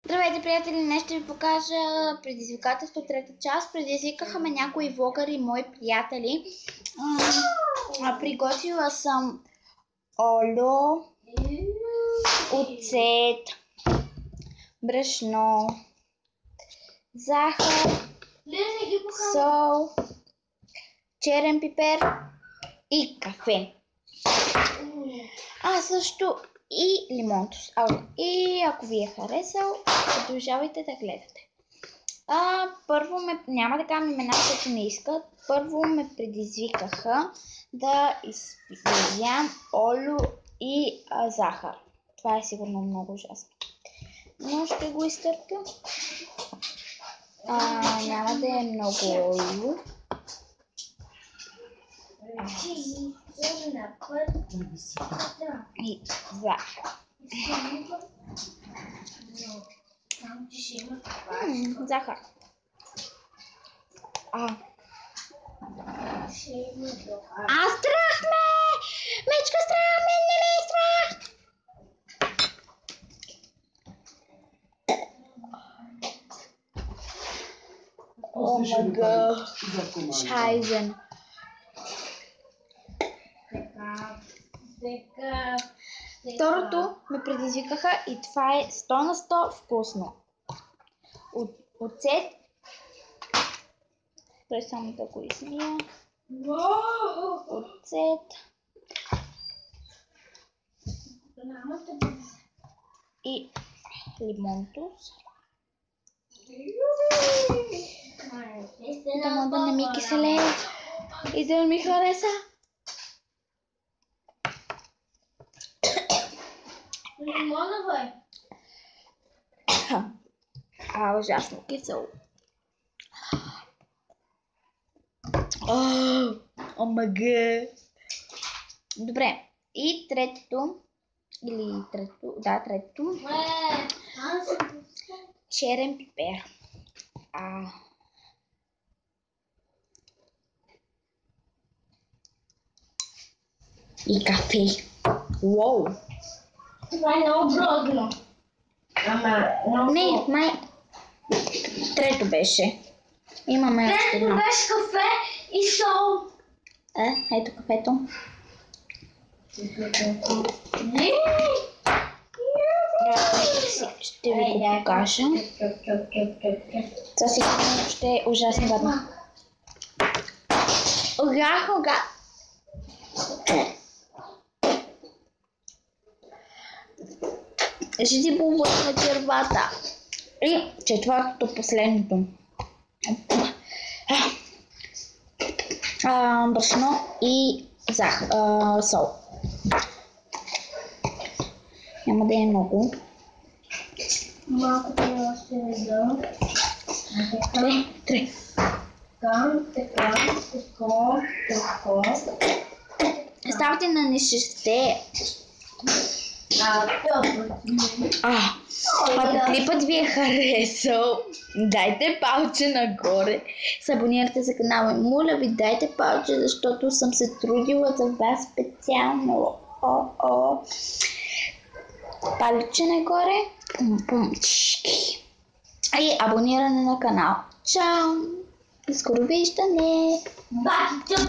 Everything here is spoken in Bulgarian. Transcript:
Здравейте, приятели! Днес ще ви покажа предизвикателство, трета част. Предизвикаха ме някои влогъри, мои приятели. Приготвила съм олио, оцет, брашно, захар, сол, черен пипер и кафе. Също и лимонтос. И ако ви е харесал, продължавайте да гледате. Първо няма да кажа имена, които не искат. Първо ме предизвикаха да изям олио и захар. Това е сигурно много ужасно. Но ще го изтърпя. Няма да е много олио. И захар. Захар. Страх ме! Мечка, страх ме! Не ме е страх! О май гад! Шайзен! Второто ме предизвикаха и това е 100 на 100 вкусно. Оцет. Той само да го измия. Оцет. И лимонтос. Да не ми киселее и да ми хареса. Ужасно кисело. О май гад. Добре. И третото. Третото. Черен пипер. И кафе. Уоу. Това е много бродно. Не, май. Трето беше. Имаме още едно. Трето беше кафе и сол. Ето кафето. Ще ви го покажа. Това сигурно ще е ужасно гадно. Ога. Ще ти побърна червата. И четвъртото, последното. Брашно и сол. Няма да е много. Малко трябва ще видя. Три. Така. Ставате на нещесте. Ако клипът ви е харесал, дайте палче нагоре. Се абонирайте за канала. Моля ви, дайте палче, защото съм се трудила за вас специално. Палче нагоре. И абониране на канал. Чао! Скоро виждане! Бати,